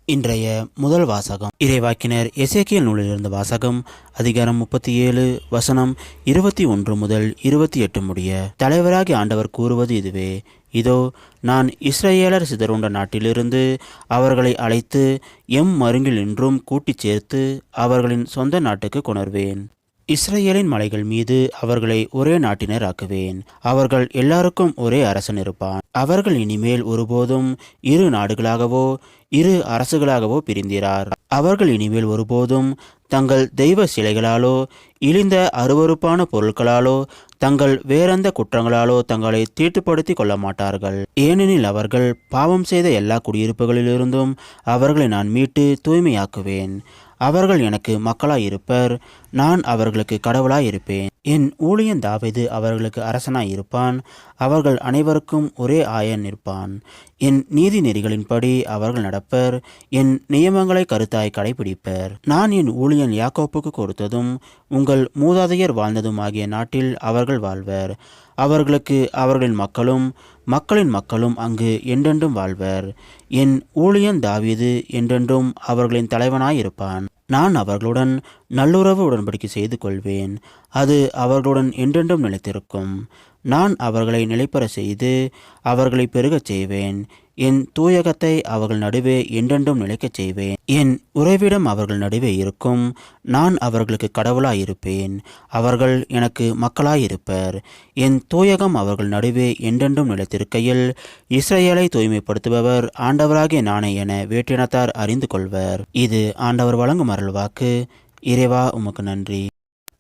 இன்றைய முதல் வாசகம் இறைவாக்கினர் எசேக்கியேல் நூலிலிருந்து வாசகம். அதிகாரம் 37 வசனம் 21 முதல் 28 முடிய. தலைவராகி ஆண்டவர் கூறுவது இதுவே: இதோ, நான் இஸ்ரவேலர் சிதறுண்ட நாட்டிலிருந்து அவர்களை அழைத்து எம் மருங்கில் நின்றும் கூட்டிச் சேர்த்து அவர்களின் சொந்த நாட்டுக்கு கொணர்வேன். இஸ்ரவேலின் மலைகள் மீது அவர்களை ஒரே நாட்டினர் ஆக்குவேன். அவர்கள் எல்லாருக்கும் ஒரே அரசன் இருப்பான். அவர்கள் இனிமேல் ஒருபோதும் இரு நாடுகளாகவோ இரு அரசுகளாகவோ பிரிந்திரார். அவர்கள் இனிமேல் ஒருபோதும் தங்கள் தெய்வ சிலைகளாலோ இழிந்த அருவருப்பான பொருட்களாலோ தங்கள் வேறெந்த குற்றங்களாலோ தங்களை தீட்டுப்படுத்தி கொள்ள மாட்டார்கள். ஏனெனில் அவர்கள் பாவம் செய்த எல்லா குடியிருப்புகளிலிருந்தும் அவர்களை நான் மீட்டு தூய்மையாக்குவேன். அவர்கள் எனக்கு மக்களாயிருப்பர், நான் அவர்களுக்கு கடவுளாயிருப்பேன். என் ஊழியன் தாவீது அவர்களுக்கு அரசனாயிருப்பான். அவர்கள் அனைவருக்கும் ஒரே ஆயன் இருப்பான். என் நீதி நெறிகளின்படி அவர்கள் நடப்பர், என் நியமங்களை கருத்தாய் கடைபிடிப்பர். நான் என் ஊழியன் யாக்கோப்புக்கு கொடுத்ததும் உங்கள் மூதாதையர் வாழ்ந்ததும் ஆகிய நாட்டில் அவர்கள் வாழ்வர். அவர்களுக்கு அவர்களின் மக்களும் மக்களின் மக்களும் அங்கு என்றென்றும் வாழ்வர். என் ஊழியன் தாவீது என்றென்றும் அவர்களின் தலைவனாயிருப்பான். நான் அவர்களுடன் நல்லுறவு உடன்படிக்கை செய்து கொள்வேன். அது அவர்களுடன் என்றென்றும் நிலைத்திருக்கும். நான் அவர்களை நிலைப்பெற செய்து அவர்களை பெருகச் செய்வேன். என் தூயகத்தை அவர்கள் நடுவே என்றென்றும் நிலைக்கச் செய்வேன். என் உறைவிடம் அவர்கள் நடுவே இருக்கும். நான் அவர்களுக்கு கடவுளாயிருப்பேன். அவர்கள் எனக்கு மக்களாயிருப்பர். என் தூயகம் அவர்கள் நடுவே என்றென்றும் நிலைத்திருக்கையில் இஸ்ரவேலை தூய்மைப்படுத்துபவர் ஆண்டவராகிய நானே என வேற்றினத்தார் அறிந்து கொள்வர். இது ஆண்டவர் வழங்கும் அருள்வாக்கு. இறைவா, உமக்கு நன்றி.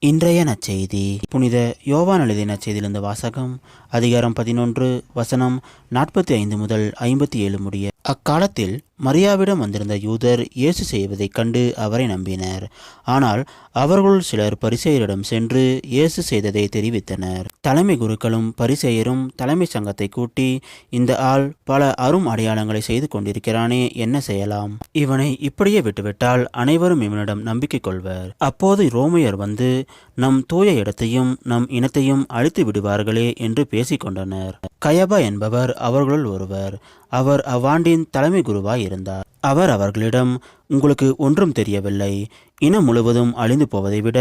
இன்றைய நற்செய்தி புனித யோவான் எழுதிய நற்செய்தியிலிருந்து வாசகம். அதிகாரம் 11 வசனம் 45 முதல் 57 முடிய. அக்காலத்தில் மரியாவிடம் வந்திருந்த யூதர் இயேசு செய்வதைக் கண்டு அவரை நம்பினர். ஆனால் அவர்களுள் சிலர் பரிசேயரிடம் சென்று இயேசு செய்ததை தெரிவித்தனர். தலைமை குருக்களும் பரிசேயரும் தலைமை சங்கத்தை கூட்டி, இந்த ஆள் பல அரும் அடையாளங்களை செய்து கொண்டிருக்கிறானே, என்ன செய்யலாம்? இவனை இப்படியே விட்டுவிட்டால் அனைவரும் இவனிடம் நம்பிக்கை கொள்வர். அப்போது ரோமையர் வந்து நம் தூய இடத்தையும் நம் இனத்தையும் அழித்து விடுவார்களே என்று பேசிக்கொண்டனர். கயபா என்பவர் அவர்களுள் ஒருவர். அவர் அவ்வாண்டின் தலைமை குருவாய் இருந்தார். அவர் அவர்களிடம், உங்களுக்கு ஒன்றும் தெரியவில்லை. இனம் முழுவதும் அழிந்து போவதை விட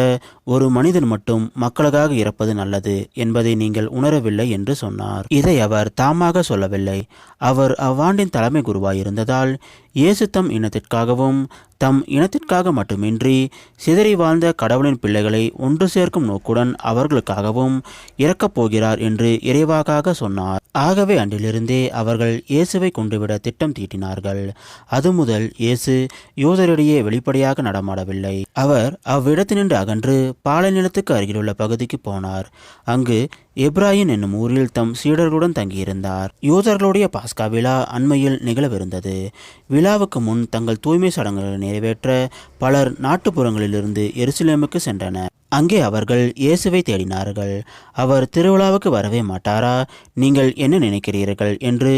ஒரு மனிதன் மட்டும் மக்களுக்காக இறப்பது நல்லது என்பதை நீங்கள் உணரவில்லை என்று சொன்னார். இதை அவர் தாமாக சொல்லவில்லை. அவர் அவ்வாண்டின் தலைமை குருவாய் இருந்ததால் இயேசு தம் இனத்திற்காகவும் தம் இனத்திற்காக மட்டுமின்றி சிதறி வாழ்ந்த கடவுளின் பிள்ளைகளை ஒன்று சேர்க்கும் நோக்குடன் அவர்களுக்காகவும் இறக்கப் போகிறார் என்று இறைவாக்காக சொன்னார். ஆகவே அன்றிலிருந்தே அவர்கள் இயேசுவை கொண்டுவிட திட்டம் தீட்டினார்கள். அது முதல் இயேசு யூதரிடையே வெளிப்படையாக நடமாடவில்லை. அவர் அவ்விடத்தினின்று அகன்று பாலை நிலத்துக்கு அருகிலுள்ள பகுதிக்கு போனார். அங்கு எப்ராயின் என்னும் ஊரில் தம் சீடர்களுடன் தங்கியிருந்தார். யூதர்களுடைய பாஸ்கா விழா அண்மையில் நிகழவிருந்தது. விழாவுக்கு முன் தங்கள் தூய்மை சடங்குகளை நிறைவேற்ற பலர் நாட்டுப்புறங்களிலிருந்து எருசலேமுக்கு சென்றனர். அங்கே அவர்கள் இயேசுவை தேடினார்கள். அவர் திருவிழாவுக்கு வரவே மாட்டாரா? நீங்கள் என்ன நினைக்கிறீர்கள் என்று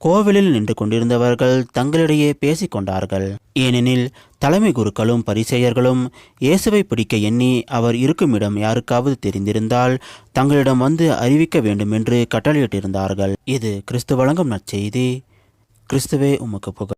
கோவிலில் நின்று கொண்டிருந்தவர்கள் தங்களிடையே பேசிக்கொண்டார்கள். ஏனெனில் தலைமை குருக்களும் பரிசேயர்களும் இயேசுவை பிடிக்க எண்ணி அவர் இருக்கும் இடம் யாருக்காவது தெரிந்திருந்தால் தங்களிடம் வந்து அறிவிக்க வேண்டும் என்று கட்டளையிட்டிருந்தார்கள். இது கிறிஸ்து வழங்கும் நற்செய்தி. கிறிஸ்துவே, உமக்கு புகழ்.